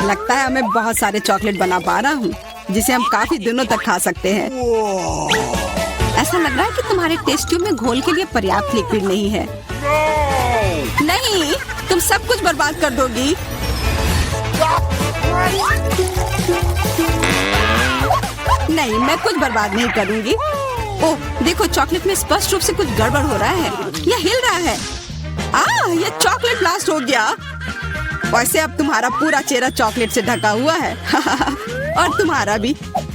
लगता है मैं बहुत सारे चॉकलेट बना पा रहा हूँ जिसे हम काफी दिनों तक खा सकते हैं। ऐसा लग रहा है कि तुम्हारे टेस्ट ट्यूब में घोल के लिए पर्याप्त लिक्विड नहीं है। नहीं, तुम सब कुछ बर्बाद कर दोगी। नहीं, मैं कुछ बर्बाद नहीं करूंगी। ओह, देखो चॉकलेट में स्पष्ट रूप से कुछ गड़बड़ हो रहा है। यह हिल रहा है। यह चॉकलेट ब्लास्ट हो गया। वैसे अब तुम्हारा पूरा चेहरा चॉकलेट से ढका हुआ है। और तुम्हारा भी।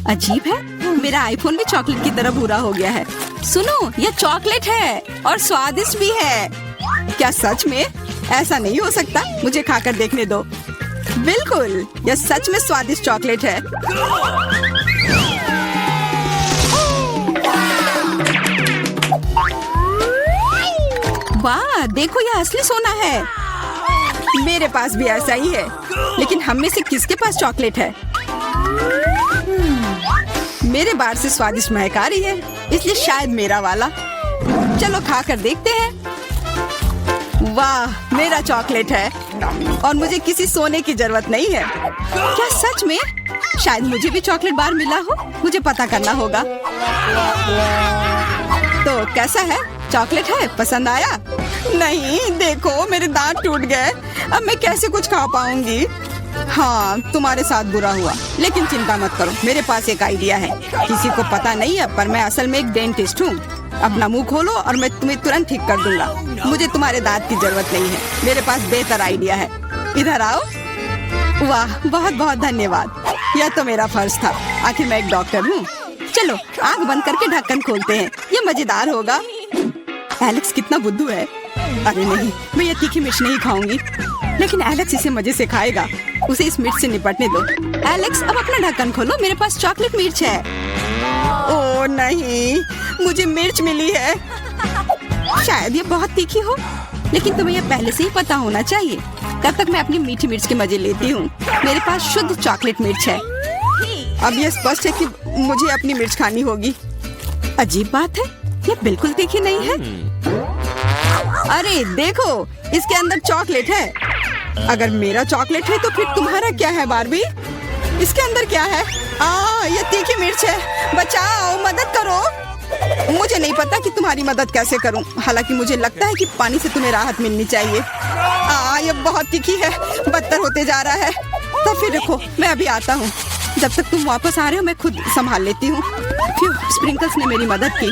अजीब है, मेरा आईफोन भी चॉकलेट की तरह भूरा हो गया है। सुनो, यह चॉकलेट है और स्वादिष्ट भी है। क्या सच में? ऐसा नहीं हो सकता, मुझे खाकर देखने दो। बिल्कुल, यह सच में स्वादिष्ट चॉकलेट है। वाह, देखो यह असली सोना है। मेरे पास भी ऐसा ही है, लेकिन हम में से किसके पास चॉकलेट है? मेरे बार से स्वादिष्ट महक आ रही है, इसलिए शायद मेरा वाला। चलो खा कर देखते हैं। वाह, मेरा चॉकलेट है और मुझे किसी सोने की जरूरत नहीं है। क्या सच में? शायद मुझे भी चॉकलेट बार मिला हो, मुझे पता करना होगा। तो कैसा है? चॉकलेट है? पसंद आया? नहीं, देखो मेरे दांत टूट गए। अब मैं कैसे कुछ खा पाऊंगी? हाँ, तुम्हारे साथ बुरा हुआ, लेकिन चिंता मत करो, मेरे पास एक आइडिया है। किसी को पता नहीं है, पर मैं असल में एक डेंटिस्ट हूँ। अपना मुंह खोलो और मैं तुम्हें तुरंत ठीक कर दूंगा। मुझे तुम्हारे दांत की जरूरत नहीं है, मेरे पास बेहतर आइडिया है। इधर आओ। वाह, बहुत बहुत धन्यवाद। यह तो मेरा फर्ज था, आखिर मैं एक डॉक्टर हूँ। चलो आंख बंद करके ढक्कन खोलते हैं, ये मजेदार होगा। एलेक्स कितना बुद्धू है। अरे नहीं, मैं ये तीखी मिर्च नहीं खाऊंगी, लेकिन एलेक्स इसे मजे से खाएगा। उसे इस मिर्च से निपटने दो। एलेक्स, अब अपना ढक्कन खोलो, मेरे पास चॉकलेट मिर्च है। ओह नहीं, मुझे मिर्च मिली है। शायद ये बहुत तीखी हो, लेकिन तुम्हें यह पहले से ही पता होना चाहिए। तब तक मैं अपनी मीठी मिर्च के मजे लेती हूँ। मेरे पास शुद्ध चॉकलेट मिर्च है। अब यह स्पष्ट है कि मुझे अपनी मिर्च खानी होगी। अजीब बात है, यह बिल्कुल तीखी नहीं है। अरे देखो, इसके अंदर चॉकलेट है। अगर मेरा चॉकलेट है तो फिर तुम्हारा क्या है बार्बी? इसके अंदर क्या है? ये तीखी मिर्च है। बचाओ, मदद करो। मुझे नहीं पता कि तुम्हारी मदद कैसे करूं। हालांकि मुझे लगता है कि पानी से तुम्हें राहत मिलनी चाहिए। ये बहुत तीखी है, बदतर होते जा रहा है। तो फिर रखो, मैं अभी आता हूँ। जब तक तुम वापस आ रहे हो मैं खुद संभाल लेती हूँ। स्प्रिंकल्स ने मेरी मदद की।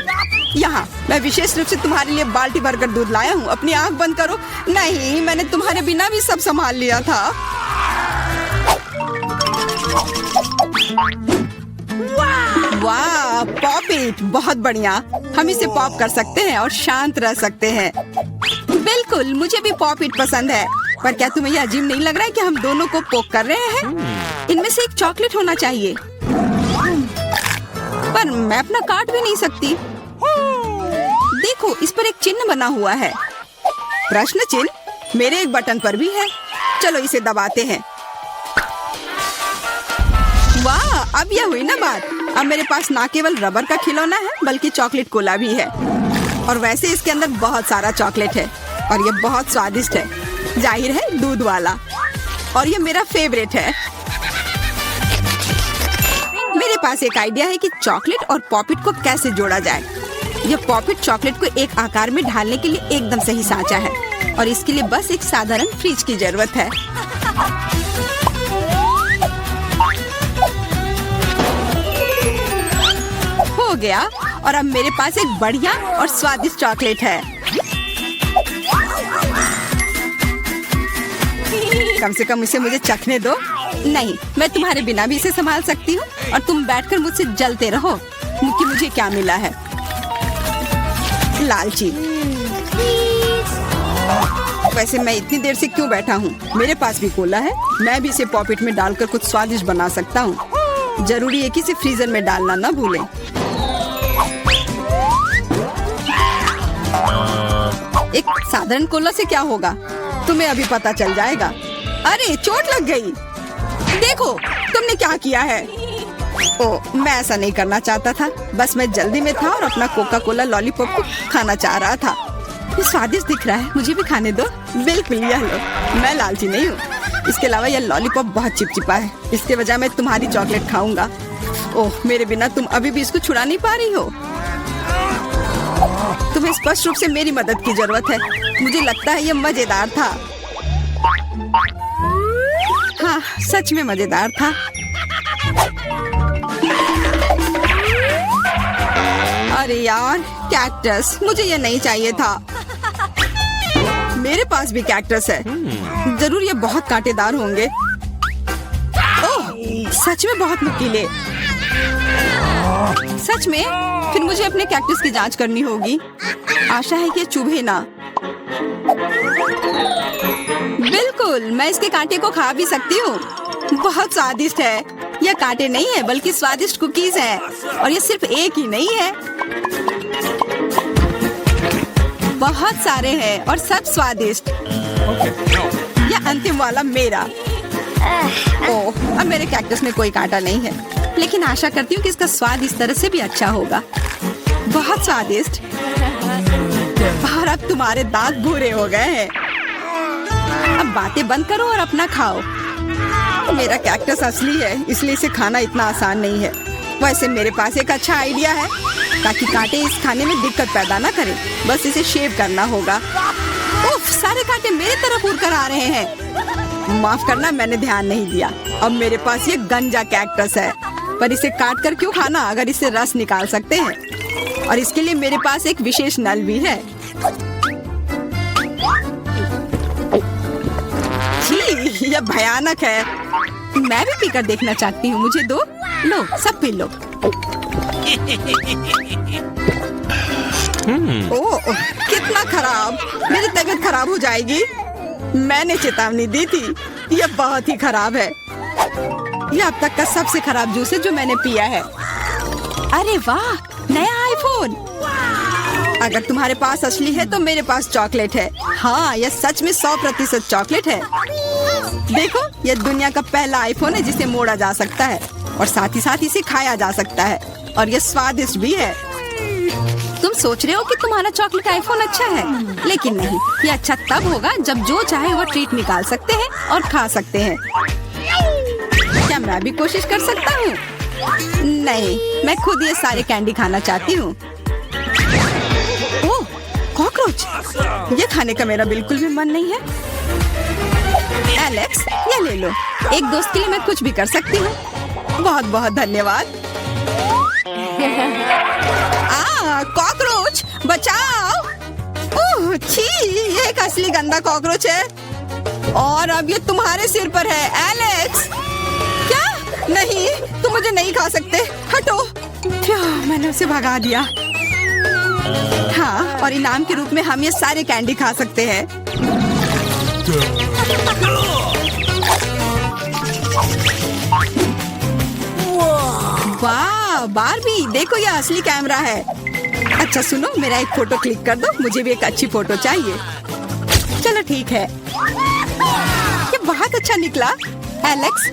यहाँ मैं विशेष रूप से तुम्हारे लिए बाल्टी भरकर दूध लाया हूँ। अपनी आंख बंद करो। नहीं, मैंने तुम्हारे बिना भी सब संभाल लिया था। वाह, पॉप इट, बहुत बढ़िया। हम इसे पॉप कर सकते हैं और शांत रह सकते हैं। बिल्कुल, मुझे भी पॉप इट पसंद है। पर क्या तुम्हें यह अजीब नहीं लग रहा है कि हम दोनों को पोक कर रहे हैं? इनमें से एक चॉकलेट होना चाहिए, पर मैं अपना काट भी नहीं सकती। देखो, इस पर एक चिन्ह बना हुआ है। प्रश्न चिन्ह मेरे एक बटन पर भी है। चलो इसे दबाते हैं। वाह, अब यह हुई ना बात। अब मेरे पास ना केवल रबर का खिलौना है, बल्कि चॉकलेट कोला भी है। और वैसे इसके अंदर बहुत सारा चॉकलेट है और यह बहुत स्वादिष्ट है। जाहिर है, दूध वाला। और यह मेरा फेवरेट है। मेरे पास एक आइडिया है कि चॉकलेट और पॉपिट को कैसे जोड़ा जाए। यह पॉपिट चॉकलेट को एक आकार में ढालने के लिए एकदम सही सांचा है और इसके लिए बस एक साधारण फ्रिज की जरूरत है। हो गया, और अब मेरे पास एक बढ़िया और स्वादिष्ट चॉकलेट है। कम से कम इसे मुझे चखने दो। नहीं, मैं तुम्हारे बिना भी इसे संभाल सकती हूँ और तुम बैठकर मुझसे जलते रहो कि मुझे क्या मिला है। लालची। वैसे मैं इतनी देर से क्यों बैठा हूँ? मेरे पास भी कोला है। मैं भी इसे पॉकेट में डालकर कुछ स्वादिष्ट बना सकता हूँ। जरूरी है कि इसे फ्रीजर में डालना ना भूलें। एक साधारण कोला से क्या होगा, तुम्हें अभी पता चल जाएगा। अरे चोट लग गई। देखो तुमने क्या किया है। ओह, मैं ऐसा नहीं करना चाहता था। बस मैं जल्दी में था और अपना कोका कोला लॉलीपॉप को खाना चाह रहा था। ये स्वादिष्ट दिख रहा है, मुझे भी खाने दो। बिल्कुल, यह लो। मैं लालची नहीं हूँ। इसके अलावा यह लॉलीपॉप बहुत चिपचिपा है। इसके बजाय मैं तुम्हारी चॉकलेट खाऊंगा। ओह, मेरे बिना तुम अभी भी इसको छुड़ा नहीं पा रही हो। तुम्हें स्पष्ट रूप से मेरी मदद की जरूरत है। मुझे लगता है यह मजेदार था। हाँ, सच में मजेदार था। अरे यार, कैक्टस, मुझे ये नहीं चाहिए था। मेरे पास भी कैक्टस है। जरूर ये बहुत कांटेदार होंगे। ओह, सच में बहुत नुकीले। सच में? फिर मुझे अपने कैक्टस की जांच करनी होगी। आशा है कि ये चुभे ना। बिल्कुल, मैं इसके कांटे को खा भी सकती हूँ। बहुत स्वादिष्ट है। यह कांटे नहीं है बल्कि स्वादिष्ट कुकीज है। और ये सिर्फ एक ही नहीं है, बहुत सारे हैं और सब स्वादिष्ट। यह अंतिम वाला मेरा। ओह, अब मेरे कैक्टस में कोई कांटा नहीं है, लेकिन आशा करती हूँ कि इसका स्वाद इस तरह से भी अच्छा होगा। बहुत स्वादिष्ट। और अब तुम्हारे दांत भूरे हो गए हैं। अब बातें बंद करो और अपना खाओ। मेरा कैक्टस असली है, इसलिए इसे खाना इतना आसान नहीं है। वैसे मेरे पास एक अच्छा आइडिया है, ताकि कांटे इस खाने में दिक्कत पैदा ना करें। बस इसे शेव करना होगा। उफ, सारे कांटे मेरी तरफ उड़ कर आ रहे हैं। माफ करना, मैंने ध्यान नहीं दिया। अब मेरे पास ये गंजा कैक्टस है, पर इसे काट कर क्यों खाना अगर इसे रस निकाल सकते हैं। और इसके लिए मेरे पास एक विशेष नल भी है। छी, यह भयानक है। मैं भी पीकर देखना चाहती हूँ। मुझे दो। लो, सब पी लो। ओह, कितना खराब। मेरी तबीयत खराब हो जाएगी। मैंने चेतावनी दी थी। यह बहुत ही खराब है। यह अब तक का सबसे खराब जूस है जो मैंने पिया है। अरे वाह, नया आईफोन। अगर तुम्हारे पास असली है तो मेरे पास चॉकलेट है। हाँ, यह सच में 100% चॉकलेट है। देखो, यह दुनिया का पहला आईफोन है जिसे मोड़ा जा सकता है, और साथ ही साथ इसे खाया जा सकता है, और यह स्वादिष्ट भी है। तुम सोच रहे हो कि तुम्हारा चॉकलेट आईफोन अच्छा है, लेकिन नहीं। यह अच्छा तब होगा जब जो चाहे वो ट्रीट निकाल सकते हैं और खा सकते हैं। क्या मैं भी कोशिश कर सकता हूँ? नहीं, मैं खुद ये सारे कैंडी खाना चाहती हूँ। ओह, कॉकरोच। ये खाने का मेरा बिल्कुल भी मन नहीं है। एलेक्स, ये ले लो। एक दोस्त के लिए मैं कुछ भी कर सकती हूँ। बहुत बहुत धन्यवाद। कॉकरोच, बचाओ। ओह, छी, ये एक असली गंदा कॉकरोच है, और अब ये तुम्हारे सिर पर है। एलेक्स, क्या? नहीं, तुम मुझे नहीं खा सकते। हटो। मैंने उसे भगा दिया। हाँ, और इनाम के रूप में हम ये सारे कैंडी खा सकते हैं। वाह, बारबी, देखो यह असली कैमरा है। अच्छा सुनो, मेरा एक फोटो क्लिक कर दो। मुझे भी एक अच्छी फोटो चाहिए। चलो ठीक है। ये बहुत अच्छा निकला। एलेक्स,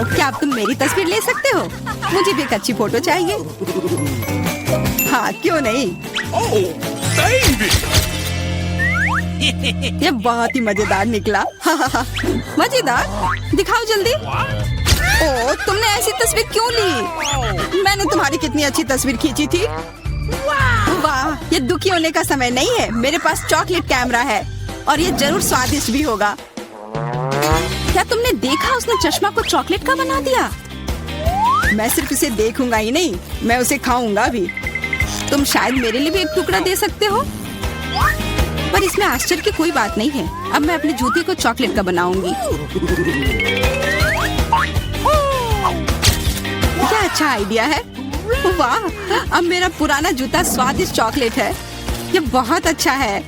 क्या अब तुम मेरी तस्वीर ले सकते हो? मुझे भी एक अच्छी फोटो चाहिए। हाँ, क्यों नहीं। ये बहुत ही मजेदार निकला। मजेदार? दिखाओ जल्दी। ओह, तुमने ऐसी तस्वीर क्यों ली? मैंने तुम्हारी कितनी अच्छी तस्वीर खींची थी। वाह, ये दुखी होने का समय नहीं है। मेरे पास चॉकलेट कैमरा है, और ये जरूर स्वादिष्ट भी होगा। क्या तुमने देखा, उसने चश्मा को चॉकलेट का बना दिया। मैं सिर्फ इसे देखूंगा ही नहीं, मैं उसे खाऊंगा भी। तुम शायद मेरे लिए भी एक टुकड़ा दे सकते हो, पर इसमें आश्चर्य की कोई बात नहीं है। अब मैं अपने जूते को चॉकलेट का बनाऊंगी। क्या अच्छा आइडिया है। वाह, अब मेरा पुराना जूता स्वादिष्ट चॉकलेट है। ये बहुत अच्छा है।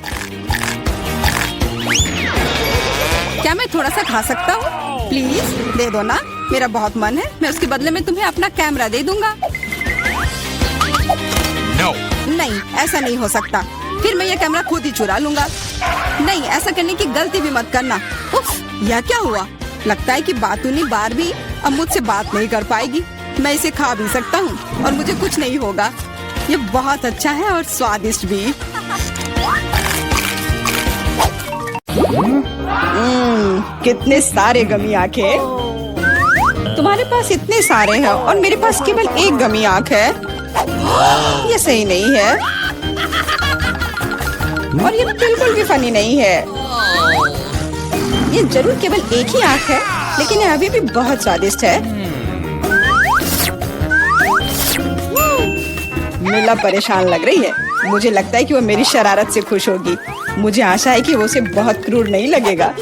क्या मैं थोड़ा सा खा सकता हूँ? प्लीज दे दो ना, मेरा बहुत मन है। मैं उसके बदले में तुम्हें अपना कैमरा दे दूंगा। No. नहीं, ऐसा नहीं हो सकता। फिर मैं ये कैमरा खुद ही चुरा लूंगा। नहीं, ऐसा करने की गलती भी मत करना। उफ, यह क्या हुआ? लगता है कि बातूनी बारबी अब मुझसे बात नहीं कर पाएगी। मैं इसे खा भी सकता हूँ और मुझे कुछ नहीं होगा। ये बहुत अच्छा है और स्वादिष्ट भी। कितने सारे गमी आंखें। तुम्हारे पास इतने सारे हैं और मेरे पास केवल एक गमी आंख है। ये सही नहीं है और ये बिल्कुल भी फनी नहीं है। ये जरूर केवल एक ही आंख है, लेकिन ये अभी भी बहुत स्वादिष्ट है। मिला परेशान लग रही है। मुझे लगता है कि वो मेरी शरारत से खुश होगी। मुझे आशा है कि वो उसे बहुत क्रूर नहीं लगेगा,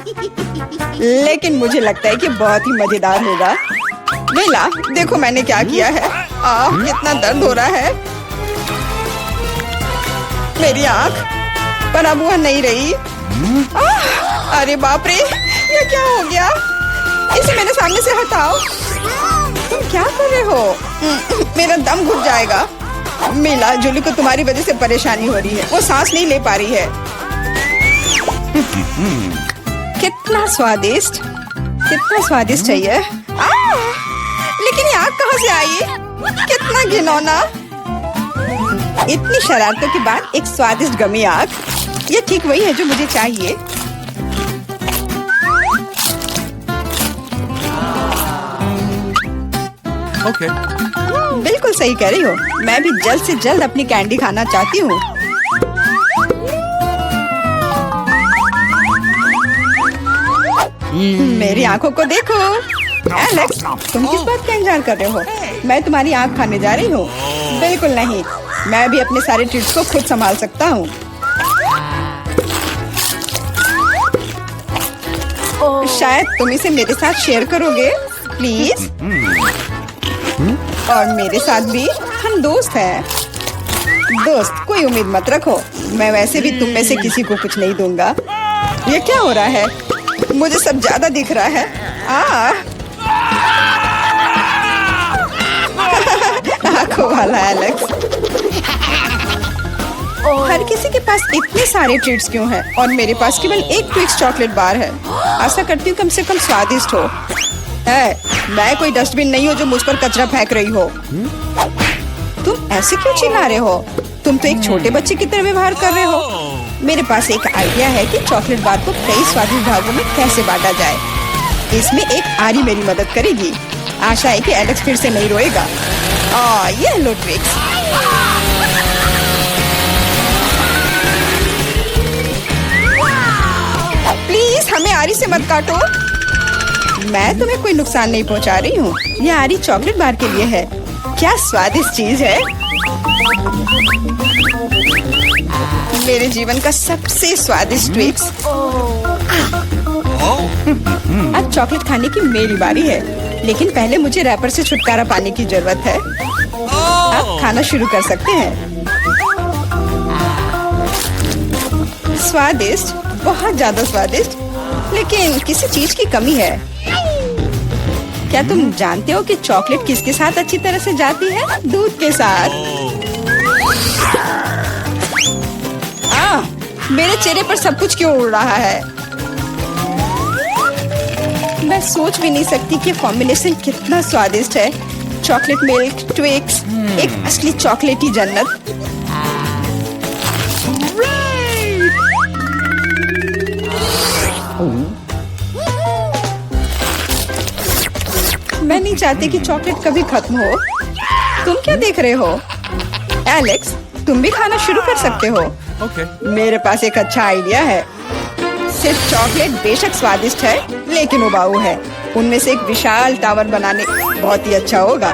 लेकिन मुझे लगता है कि बहुत ही मजेदार होगा। मिला, देखो मैंने क्या किया है। कितना दर्द हो रहा है। मेरी आंख, पर अब वह नहीं रही। अरे बाप रे, ये क्या हो गया? इसे मेरे सामने से हटाओ। तुम क्या कर रहे हो? मेरा दम घुट जाएगा। मिला, जूली को तुम्हारी वजह से परेशानी हो रही है। वो सांस नहीं ले पा रही है। कितना स्वादिष्ट, कितना स्वादिष्ट है ये। लेकिन ये आग कहाँ से आई? कितना घिनौना। इतनी शरारतों के बाद एक स्वादिष्ट गमी आग। ये ठीक वही है जो मुझे चाहिए। Okay. बिल्कुल सही कह रही हो। मैं भी जल्द से जल्द अपनी कैंडी खाना चाहती हूँ। मेरी आंखों को देखो। एलेक्स, तुम किस बात का इंतजार कर रहे हो? मैं तुम्हारी आंख खाने जा रही हूँ। बिल्कुल नहीं, मैं भी अपने सारे ट्रीट्स को खुद संभाल सकता हूँ। शायद तुम इसे मेरे साथ शेयर करोगे, प्लीज। और मेरे साथ भी, हम दोस्त हैं। दोस्त, कोई उम्मीद मत रखो। मैं वैसे भी तुम में से किसी को कुछ नहीं दूंगा। ये क्या हो रहा है? मुझे सब ज्यादा दिख रहा है। आंखों वाला एलेक्स। हर किसी के पास इतने सारे ट्रीट्स क्यों हैं और मेरे पास केवल एक ट्विक्स चॉकलेट बार है। आशा करती हूँ कम से कम स्वादिष्ट हो। मैं कोई डस्टबिन नहीं हूँ जो मुझ पर कचरा फेंक रही हो। तुम ऐसे क्यों चिल्ला रहे हो? तुम तो एक छोटे बच्चे की तरह व्यवहार कर रहे हो। मेरे पास एक आइडिया है कि चॉकलेट बार को कई स्वादिष्ट भागों में कैसे बांटा जाए। इसमें एक आरी मेरी मदद करेगी। आशा है कि एलेक्स फिर से नहीं रोएगा। ये लो ट्विक्स। प्लीज हमें आरी से मत काटो। मैं तुम्हें कोई नुकसान नहीं पहुंचा रही हूँ। ये आरी चॉकलेट बार के लिए है। क्या स्वादिष्ट चीज है। मेरे जीवन का सबसे स्वादिष्ट ट्विक्स। अब चॉकलेट खाने की मेरी बारी है, लेकिन पहले मुझे रैपर से छुटकारा पाने की जरूरत है। आप खाना शुरू कर सकते हैं। स्वादिष्ट, बहुत ज्यादा स्वादिष्ट, लेकिन किसी चीज की कमी है। क्या तुम जानते हो कि चॉकलेट किसके साथ अच्छी तरह से जाती है? दूध के साथ। मेरे चेहरे पर सब कुछ क्यों उड़ रहा है? मैं सोच भी नहीं सकती कि कॉम्बिनेशन कितना स्वादिष्ट है। चॉकलेट मिल्क, ट्विक्स, एक असली चॉकलेटी जन्नत। मैं नहीं चाहती कि चॉकलेट कभी खत्म हो। तुम क्या देख रहे हो? एलेक्स, तुम भी खाना शुरू कर सकते हो। Okay. मेरे पास एक अच्छा आइडिया है। सिर्फ चॉकलेट बेशक स्वादिष्ट है, लेकिन उबाऊ है। उनमें से एक विशाल टावर बनाने बहुत ही अच्छा होगा,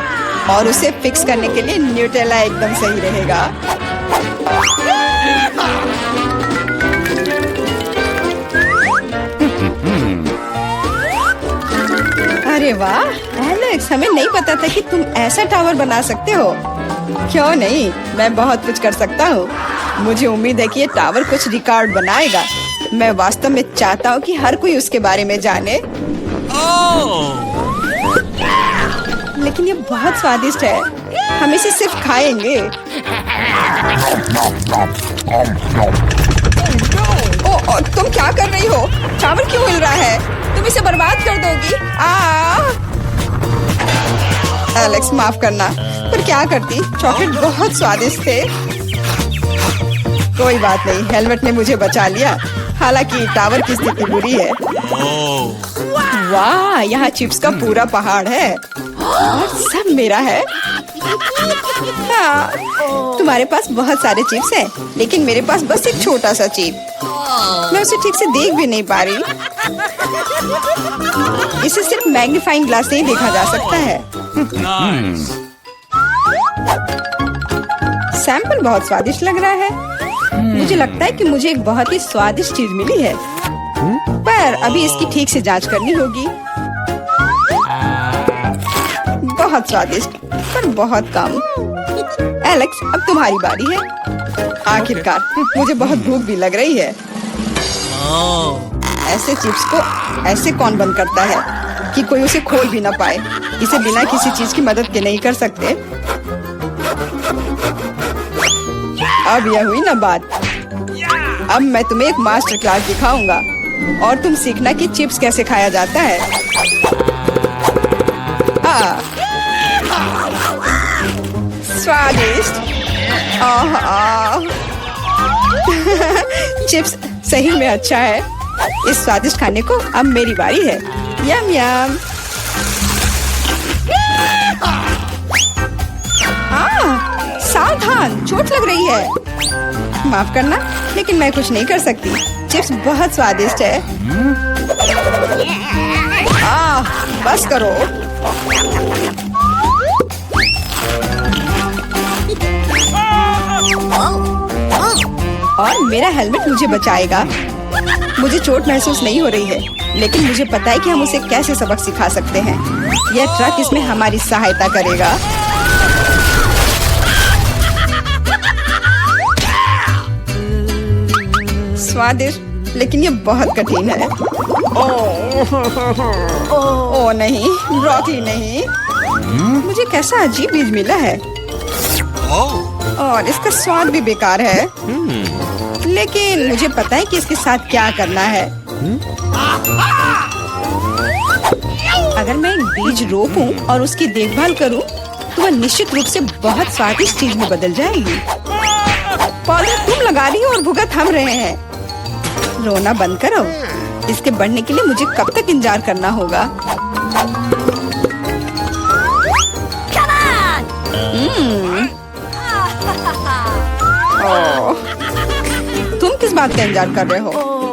और उसे फिक्स करने के लिए न्यूटेला एकदम सही रहेगा। अरे वाह एलेक्स, हमें नहीं पता था कि तुम ऐसा टावर बना सकते हो। क्यों नहीं, मैं बहुत कुछ कर सकता हूँ। मुझे उम्मीद है कि ये टावर कुछ रिकॉर्ड बनाएगा। मैं वास्तव में चाहता हूँ कि हर कोई उसके बारे में जाने। लेकिन ये बहुत स्वादिष्ट है। हम इसे सिर्फ खाएंगे। तुम क्या कर रही हो? टावर क्यों हिल रहा है? तुम इसे बर्बाद कर दोगी। एलेक्स, माफ करना, पर क्या करती? चॉकलेट बहुत स्वादिष्ट थे। कोई बात नहीं, हेलमेट ने मुझे बचा लिया। हालांकि टावर की स्थिति बुरी है। वाह, यहाँ चिप्स का पूरा पहाड़ है और सब मेरा है। हाँ, तुम्हारे पास बहुत सारे चिप्स हैं, लेकिन मेरे पास बस एक छोटा सा चिप। मैं उसे ठीक से देख भी नहीं पा रही। इसे सिर्फ मैग्नीफाइंग ग्लास से ही देखा जा सकता है। सैंपल बहुत स्वादिष्ट लग रहा है। मुझे लगता है कि मुझे एक बहुत ही स्वादिष्ट चीज मिली है, पर अभी इसकी ठीक से जांच करनी होगी। बहुत स्वादिष्ट, पर बहुत कम। एलेक्स, अब तुम्हारी बारी है। आखिरकार मुझे बहुत भूख भी लग रही है। ऐसे चिप्स को ऐसे कौन बंद करता है कि कोई उसे खोल भी ना पाए। इसे बिना किसी चीज की मदद के नहीं कर सकते। अब यह हुई ना बात। अब मैं तुम्हें एक मास्टर क्लास दिखाऊंगा और तुम सीखना कि चिप्स कैसे खाया जाता है। स्वादिष्ट। चिप्स सही में अच्छा है। इस स्वादिष्ट खाने को अब मेरी बारी है। यम यम। सावधान, चोट लग रही है। माफ करना, लेकिन मैं कुछ नहीं कर सकती। चिप्स बहुत स्वादिष्ट है। बस करो। और मेरा हेलमेट मुझे बचाएगा। मुझे चोट महसूस नहीं हो रही है, लेकिन मुझे पता है कि हम उसे कैसे सबक सिखा सकते हैं। यह ट्रक इसमें हमारी सहायता करेगा। स्वादिष्ट, लेकिन ये बहुत कठिन है। ओह नहीं, ब्रोकली नहीं। मुझे कैसा अजीब बीज मिला है और इसका स्वाद भी बेकार है। लेकिन मुझे पता है कि इसके साथ क्या करना है। अगर मैं एक बीज रोपूं और उसकी देखभाल करूं, तो वह निश्चित रूप से बहुत स्वादिष्ट चीज में बदल जाएगी। पौधे तुम लगा रही हो और भुगत हम रहे हैं। रोना बंद करो। इसके बढ़ने के लिए मुझे कब तक इंतजार करना होगा? तुम किस बात का इंतजार कर रहे हो?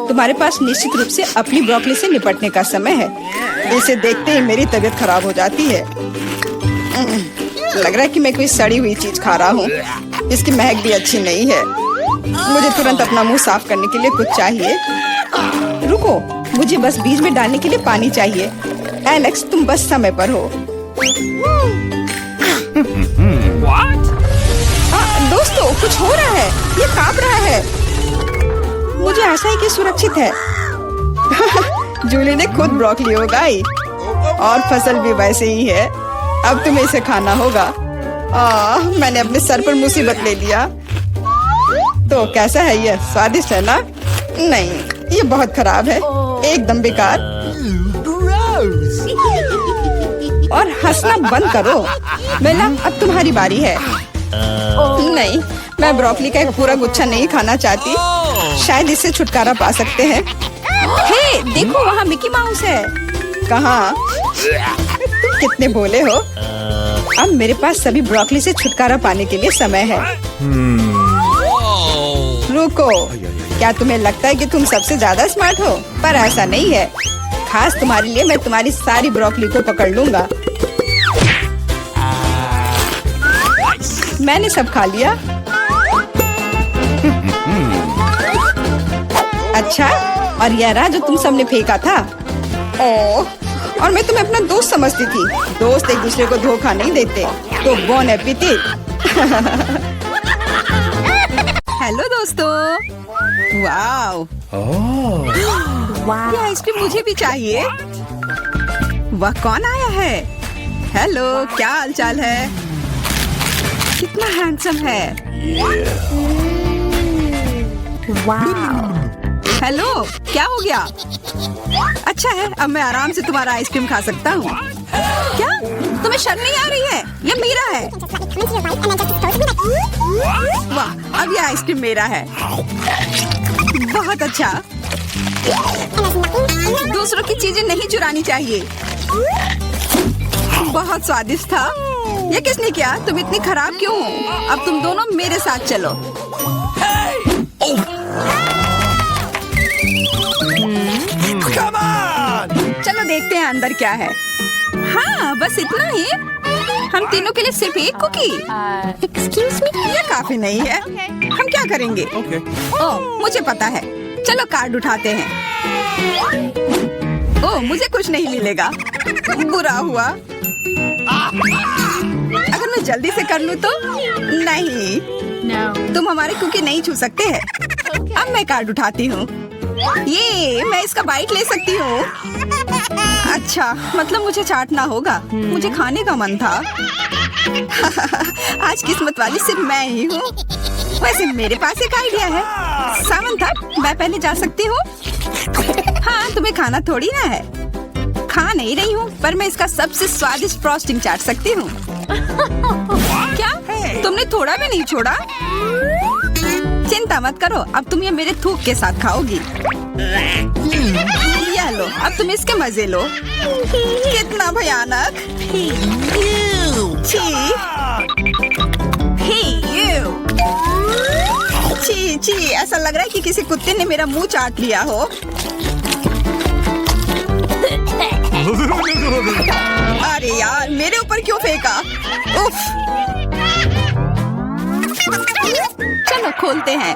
तुम्हारे पास निश्चित रूप से अपनी ब्रोकली से निपटने का समय है। इसे देखते ही मेरी तबीयत खराब हो जाती है। लग रहा है कि मैं कोई सड़ी हुई चीज खा रहा हूँ। इसकी महक भी अच्छी नहीं है। मुझे तुरंत अपना मुंह साफ करने के लिए कुछ चाहिए। रुको, मुझे बस बीज में डालने के लिए पानी चाहिए। एलेक्स, तुम बस समय पर हो। दोस्तों, कुछ हो रहा है। ये कांप रहा है। मुझे आशा है कि सुरक्षित है। जूली ने खुद ब्रोकली उगाई और फसल भी वैसे ही है। अब तुम्हें इसे खाना होगा। मैंने अपने सर पर मुसीबत ले लिया। तो कैसा है ये? स्वादिष्ट है ना? नहीं, ये बहुत खराब है, एकदम बेकार। और हंसना बंद करो। बेला, अब तुम्हारी बारी है। नहीं, मैं ब्रोकली का एक पूरा गुच्छा नहीं खाना चाहती। शायद इससे छुटकारा पा सकते हैं। हे, देखो, वहाँ मिकी माउस है। कहाँ? तुम कितने भोले हो। अब मेरे पास सभी ब्रोकली से छुटकारा पाने के लिए समय है। रुको, क्या तुम्हें लगता है कि तुम सबसे ज्यादा स्मार्ट हो? पर ऐसा नहीं है। खास तुम्हारे लिए मैं तुम्हारी सारी ब्रोकली को पकड़ लूंगा। मैंने सब खा लिया। अच्छा, और यह रहा जो तुम सबने फेंका था। ओह, और मैं तुम्हें अपना दोस्त समझती थी। दोस्त एक दूसरे को धोखा नहीं देते। तो बोन एपेटिट। हेलो दोस्तों। वाओ, ये आइसक्रीम मुझे भी चाहिए। वह कौन आया है? हेलो, क्या हालचाल है? कितना हैंडसम है। वाओ। हेलो, क्या हो गया? अच्छा है, अब मैं आराम से तुम्हारा आइसक्रीम खा सकता हूँ। क्या तुम्हें शर्म नहीं आ रही है? ये मेरा है। वाह, अब ये आइसक्रीम मेरा है। बहुत अच्छा। दूसरों की चीजें नहीं चुरानी चाहिए। बहुत स्वादिष्ट था। ये किसने किया? तुम इतनी खराब क्यों हो? अब तुम दोनों मेरे साथ चलो। चलो देखते हैं अंदर क्या है। हाँ, बस इतना ही। हम तीनों के लिए सिर्फ एक कुकी। Excuse me? ये काफी नहीं है। हम क्या करेंगे? ओह, मुझे पता है। चलो कार्ड उठाते हैं। ओह, मुझे कुछ नहीं मिलेगा। बुरा हुआ। अगर मैं जल्दी से कर लूँ तो? नहीं, No. तुम हमारे कुकी नहीं छू सकते हैं। अब मैं कार्ड उठाती हूँ। ये मैं इसका बाइट ले सकती हूँ। अच्छा, मतलब मुझे चाटना होगा। मुझे खाने का मन था। आज किस्मत वाली सिर्फ मैं ही हूँ। वैसे मेरे पास एक आइडिया है। सामंथा, मैं पहले जा सकती हूँ? हाँ, तुम्हें खाना थोड़ी ना है। खा नहीं रही हूँ, पर मैं इसका सबसे स्वादिष्ट फ्रॉस्टिंग चाट सकती हूँ। क्या? तुमने थोड़ा भी नहीं छोड़ा? चिंता मत करो, अब तुम ये मेरे थूक के साथ खाओगी। ये लो, अब तुम इसके मजे लो। कितना भयानक। छी, छी छी, ऐसा लग रहा है कि किसी कुत्ते ने मेरा मुंह चाट लिया हो। अरे यार, मेरे ऊपर क्यों फेंका? उफ। चलो खोलते हैं।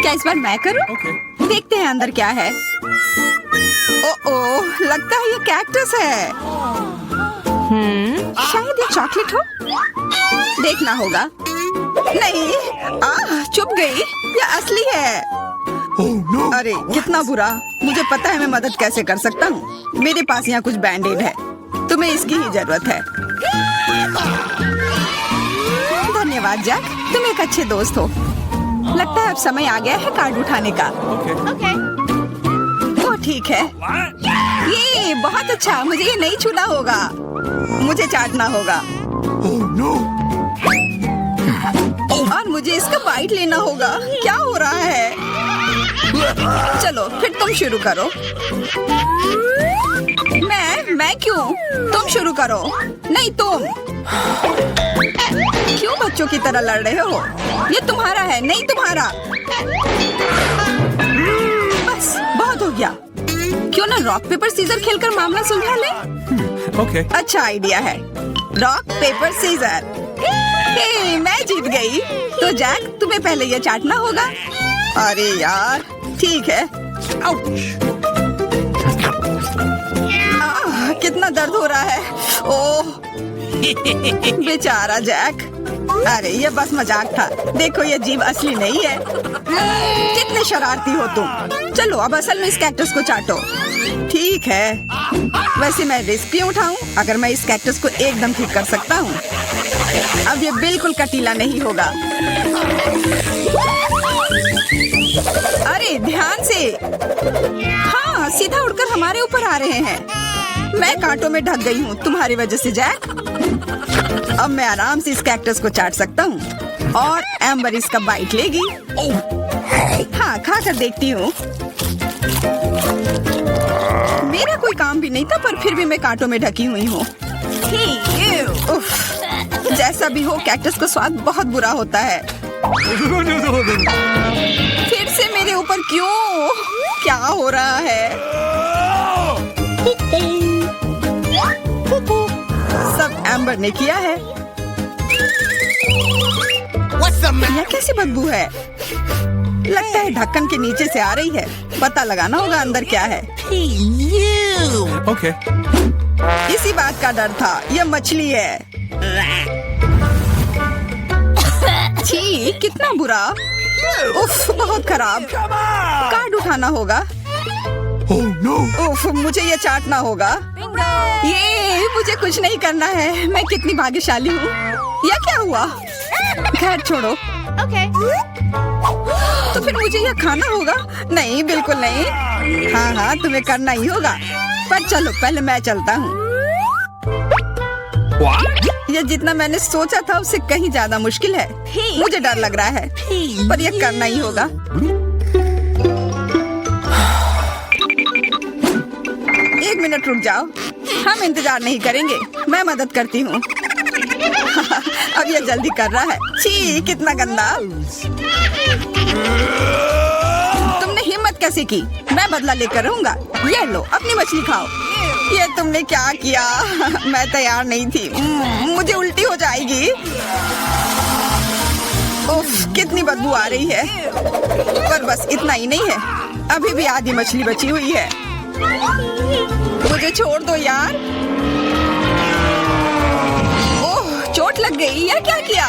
क्या इस बार मैं करूं? देखते हैं अंदर क्या है। ओह, लगता है ये कैक्टस है। शायद ये चॉकलेट हो। देखना होगा। नहीं, चुप गई। ये असली है। अरे कितना बुरा। मुझे पता है मैं मदद कैसे कर सकता हूँ। मेरे पास यहाँ कुछ बैंडेड है। तुम्हें इसकी ही जरूरत है। धन्यवाद जैक, तुम एक अच्छे दोस्त हो। लगता है अब समय आ गया है कार्ड उठाने का। Okay. ओह ठीक है। ये बहुत अच्छा। मुझे ये नहीं छूना होगा। मुझे चाटना होगा। और मुझे इसका बाइट लेना होगा। क्या हो रहा है? चलो फिर तुम शुरू करो। मैं क्यों? तुम शुरू करो। नहीं तुम। क्यों बच्चों की तरह लड़ रहे हो? ये तुम्हारा है, नहीं तुम्हारा। बस बहुत हो गया। क्यों ना रॉक पेपर सीजर खेलकर मामला सुलझा ले? Okay. अच्छा आइडिया है। Rock paper scissor. हे, मैं जीत गई। तो जैक, तुम्हें पहले ये चाटना होगा। अरे यार, ठीक है। कितना दर्द हो रहा है। ओह, बेचारा जैक। अरे ये बस मजाक था। देखो ये जीव असली नहीं है। कितने शरारती हो तुम। चलो अब असल में इस कैक्टस को चाटो। ठीक है। वैसे मैं रिस्क क्यों उठाऊं अगर मैं इस कैक्टस को एकदम ठीक कर सकता हूँ। अब ये बिल्कुल कटीला नहीं होगा। अरे ध्यान से। हाँ, सीधा उड़कर हमारे ऊपर आ रहे हैं। मैं कांटों में ढक गई हूँ तुम्हारी वजह से जैक। अब मैं आराम से इस कैक्टस को चाट सकता हूँ और एम्बर इसका बाइट लेगी। हाँ, खा कर देखती हूँ। मेरा कोई काम भी नहीं था, पर फिर भी मैं कांटों में ढकी हुई हूँ। जैसा भी हो, कैक्टस का स्वाद बहुत बुरा होता है। फिर से मेरे ऊपर क्यों? क्या हो रहा है? सब एम्बर ने किया है। यह कैसी बदबू है? लगता है ढक्कन के नीचे से आ रही है। पता लगाना होगा अंदर क्या है। Okay. इसी बात का डर था। यह मछली है। छी, कितना बुरा। उफ, बहुत खराब। कार्ड उठाना होगा। उफ, मुझे ये चाटना होगा। ये मुझे कुछ नहीं करना है। मैं कितनी भाग्यशाली हूँ। यह क्या हुआ? खैर छोड़ो। Okay. तो फिर मुझे यह खाना होगा? नहीं, बिल्कुल नहीं। हाँ, तुम्हें करना ही होगा। पर चलो पहले मैं चलता हूँ। यह जितना मैंने सोचा था उससे कहीं ज्यादा मुश्किल है। मुझे डर लग रहा है, पर यह करना ही होगा। मिनट रुक जाओ, हम इंतजार नहीं करेंगे, मैं मदद करती हूँ। अब ये जल्दी कर रहा है। छी, कितना गंदा। तुमने हिम्मत कैसे की? मैं बदला लेकर रहूंगा। ये लो, अपनी मछली खाओ। ये तुमने क्या किया? मैं तैयार नहीं थी। मुझे उल्टी हो जाएगी। उफ, कितनी बदबू आ रही है। पर बस इतना ही नहीं है, अभी भी आधी मछली बची हुई है। मुझे छोड़ दो यार। ओह, चोट लग गई। यह क्या किया?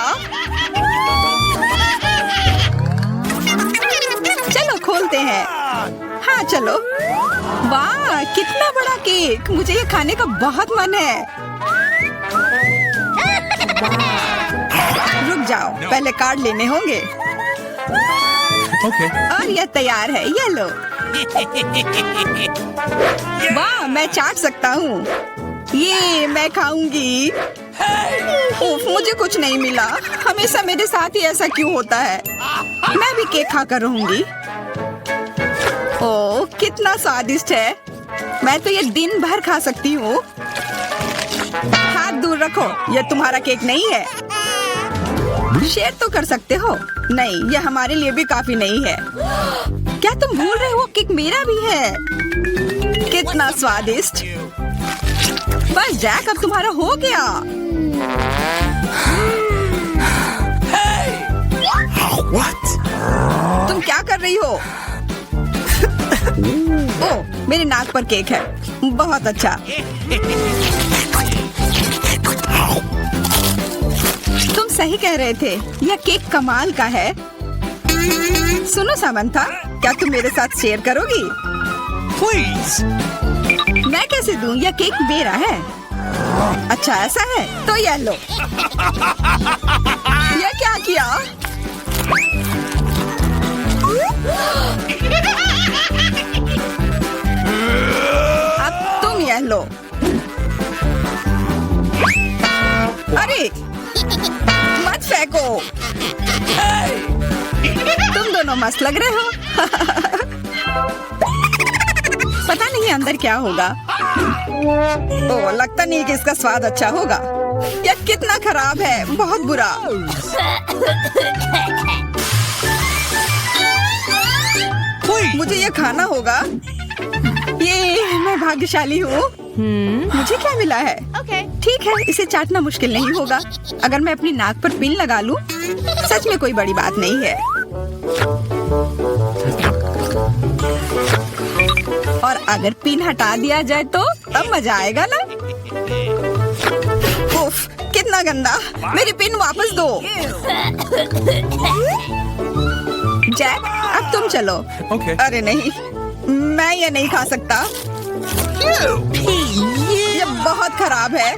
चलो खोलते हैं। हाँ चलो। वाह, कितना बड़ा केक। मुझे ये खाने का बहुत मन है। रुक जाओ, पहले कार्ड लेने होंगे। Okay. और यह तैयार है, ये लो। वाह, मैं चाट सकता हूँ। ये मैं खाऊंगी। उफ, मुझे कुछ नहीं मिला। हमेशा मेरे साथ ही ऐसा क्यों होता है? मैं भी केक खाकर रहूंगी। ओह, कितना स्वादिष्ट है। मैं तो ये दिन भर खा सकती हूँ। हाथ दूर रखो, यह तुम्हारा केक नहीं है। शेयर तो कर सकते हो। नहीं, यह हमारे लिए भी काफी नहीं है। क्या तुम भूल रहे हो, केक मेरा भी है। कितना स्वादिष्ट। बस जैक, अब तुम्हारा हो गया। What? तुम क्या कर रही हो? ओह, मेरे नाक पर केक है। बहुत अच्छा। तुम सही कह रहे थे, यह केक कमाल का है। सुनो सामंथा, क्या तुम मेरे साथ शेयर करोगी? Please. मैं कैसे दूं? यह केक मेरा है। अच्छा ऐसा है, तो यह लो। यह क्या किया? अब तुम यह लो। अरे मत फेंको। तुम दोनों मस्त लग रहे हो। पता नहीं अंदर क्या होगा। ओह, लगता नहीं कि इसका स्वाद अच्छा होगा। यह कितना खराब है, बहुत बुरा। मुझे ये खाना होगा। ये मैं भाग्यशाली हूँ। मुझे क्या मिला है? Okay. ठीक है, इसे चाटना मुश्किल नहीं होगा। अगर मैं अपनी नाक पर पिन लगा लूं, सच में कोई बड़ी बात नहीं है। और अगर पिन हटा दिया जाए तो तब मजा आएगा ना। उफ, कितना गंदा। मेरी पिन वापस दो। जैक, अब तुम चलो। Okay. अरे नहीं, मैं ये नहीं खा सकता। ये बहुत खराब है।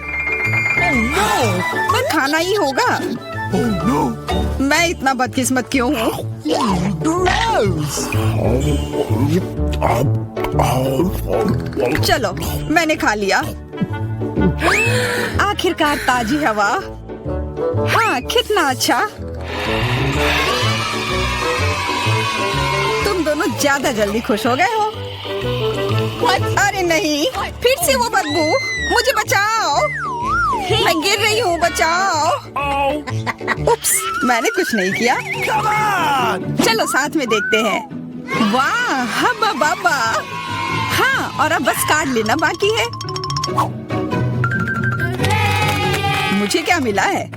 पर खाना ही होगा। Oh no. मैं इतना बदकिस्मत क्यों हूँ? चलो, मैंने खा लिया। आखिरकार ताजी हवा। हाँ, कितना अच्छा। तुम दोनों ज्यादा जल्दी खुश हो गए हो। अरे नहीं, फिर से वो बदबू। मुझे बचाओ, मैं गिर रही हूँ, बचाओ। उप्स, मैंने कुछ नहीं किया। Come on. चलो साथ में देखते हैं। वाह, हब्बा बाबा। हाँ, और अब बस कार्ड लेना बाकी है। मुझे क्या मिला है?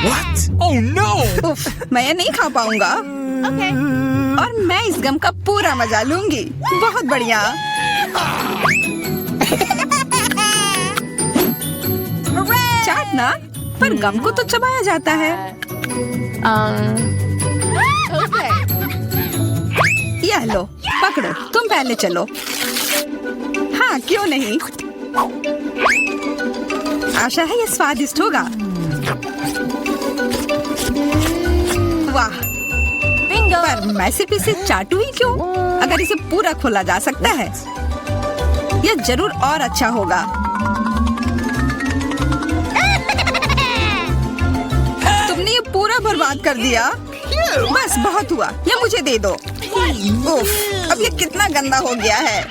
What? Oh no. उफ, मैं ये नहीं खा पाऊंगा। Okay. और मैं इस गम का पूरा मजा लूंगी। बहुत बढ़िया। चाटना, पर गम को तो चबाया जाता है। Okay. यह लो, पकड़ो, तुम पहले चलो। हाँ, क्यों नहीं। आशा है ये स्वादिष्ट होगा। वाह, Bingo. पर मैं सिर्फ इसे चाटू ही क्यों? अगर इसे पूरा खोला जा सकता है, यह जरूर और अच्छा होगा। तुमने ये पूरा बर्बाद कर दिया। बस बहुत हुआ, ये मुझे दे दो। उफ, अब ये कितना गंदा हो गया है।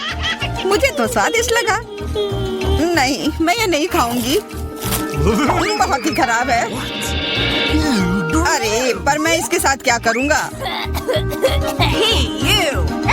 मुझे तो स्वादिष्ट लगा। नहीं, मैं ये नहीं खाऊंगी। बहुत ही खराब है। अरे, पर मैं इसके साथ क्या करूंगा? Hey, you!